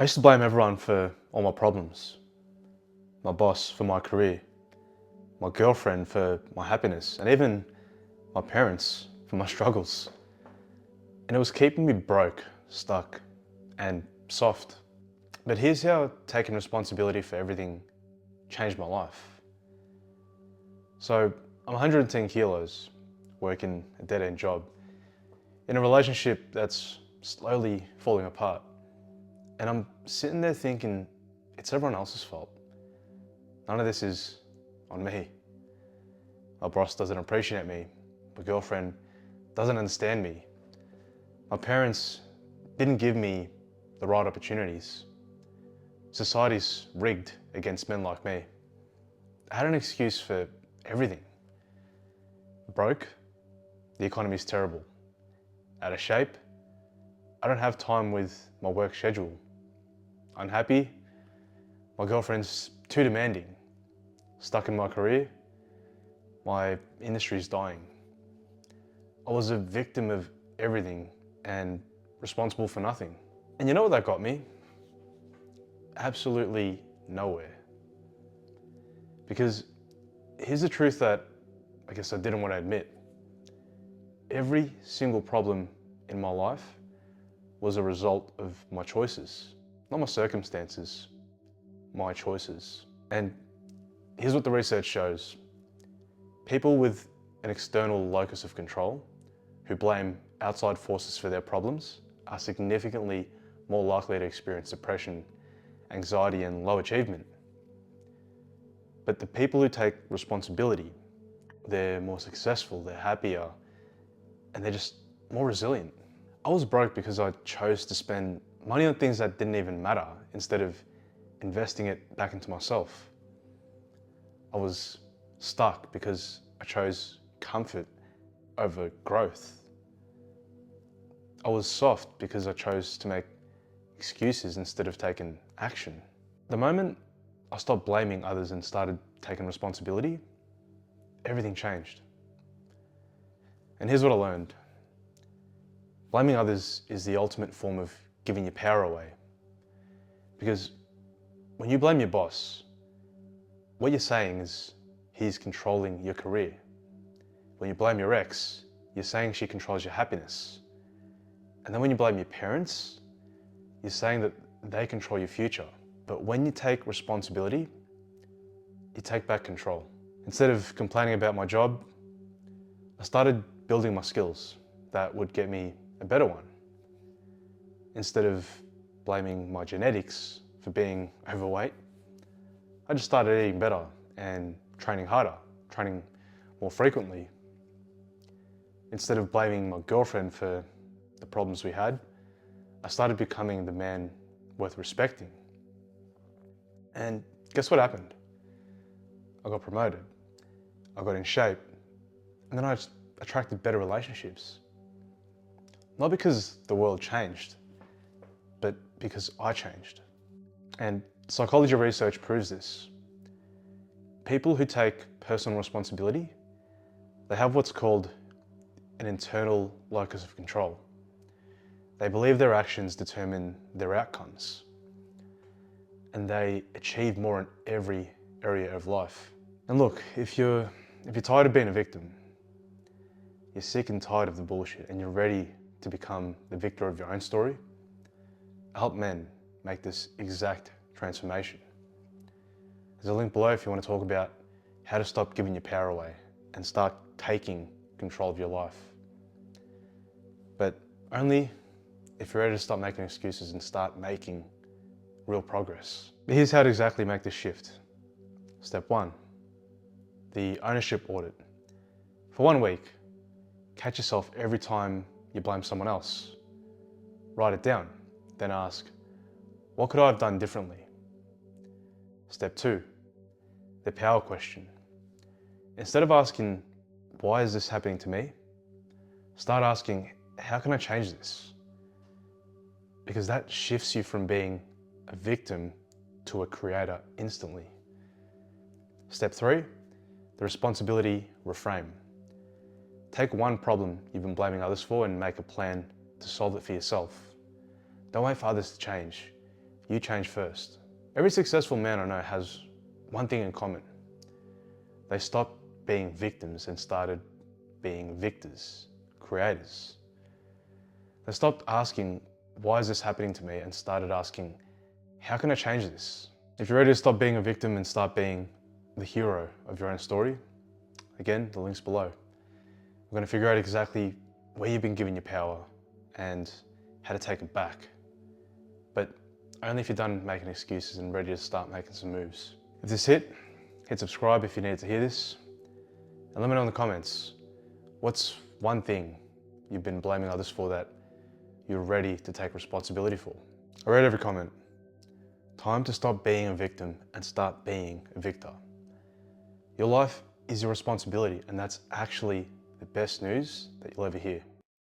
I used to blame everyone for all my problems. My boss for my career, my girlfriend for my happiness, and even my parents for my struggles. And it was keeping me broke, stuck, and soft. But here's how taking responsibility for everything changed my life. So I'm 110 kilos, working a dead-end job, in a relationship that's slowly falling apart. And I'm sitting there thinking, it's everyone else's fault. None of this is on me. My boss doesn't appreciate me. My girlfriend doesn't understand me. My parents didn't give me the right opportunities. Society's rigged against men like me. I had an excuse for everything. Broke, the economy's terrible. Out of shape, I don't have time with my work schedule. Unhappy, my girlfriend's too demanding. Stuck in my career, my industry's dying. I was a victim of everything and responsible for nothing. And you know what that got me? Absolutely nowhere. Because here's the truth that I guess I didn't want to admit. Every single problem in my life was a result of my choices. Not my circumstances, my choices. And here's what the research shows. People with an external locus of control who blame outside forces for their problems are significantly more likely to experience depression, anxiety, and low achievement. But the people who take responsibility, they're more successful, they're happier, and they're just more resilient. I was broke because I chose to spend money on things that didn't even matter instead of investing it back into myself. I was stuck because I chose comfort over growth. I was soft because I chose to make excuses instead of taking action. The moment I stopped blaming others and started taking responsibility, everything changed. And here's what I learned. Blaming others is the ultimate form of giving your power away. Because when you blame your boss, what you're saying is he's controlling your career. When you blame your ex, you're saying she controls your happiness. And then when you blame your parents, you're saying that they control your future. But when you take responsibility, you take back control. Instead of complaining about my job, I started building my skills that would get me a better one. Instead of blaming my genetics for being overweight, I just started eating better and training harder, training more frequently. Instead of blaming my girlfriend for the problems we had, I started becoming the man worth respecting. And guess what happened? I got promoted, I got in shape, and then I just attracted better relationships. Not because the world changed, but because I changed. And psychology research proves this. People who take personal responsibility, they have what's called an internal locus of control. They believe their actions determine their outcomes, and they achieve more in every area of life. And look, if you're tired of being a victim, you're sick and tired of the bullshit, and you're ready to become the victor of your own story, I help men make this exact transformation. There's a link below if you want to talk about how to stop giving your power away and start taking control of your life. But only if you're ready to stop making excuses and start making real progress. Here's how to exactly make this shift. Step 1, the ownership audit. For 1 week, catch yourself every time you blame someone else. Write it down, then ask, what could I have done differently? Step 2, the power question. Instead of asking, why is this happening to me? Start asking, how can I change this? Because that shifts you from being a victim to a creator instantly. Step 3, the responsibility reframe. Take one problem you've been blaming others for and make a plan to solve it for yourself. Don't wait for others to change. you change first. Every successful man I know has one thing in common. They stopped being victims and started being victors, creators. They stopped asking, why is this happening to me? And started asking, how can I change this? If you're ready to stop being a victim and start being the hero of your own story, again, the link's below. We're going to figure out exactly where you've been given your power and how to take it back. But only if you're done making excuses and ready to start making some moves. If this hit subscribe if you needed to hear this. And let me know in the comments, what's one thing you've been blaming others for that you're ready to take responsibility for? I read every comment. Time to stop being a victim and start being a victor. Your life is your responsibility, and that's actually the best news that you'll ever hear.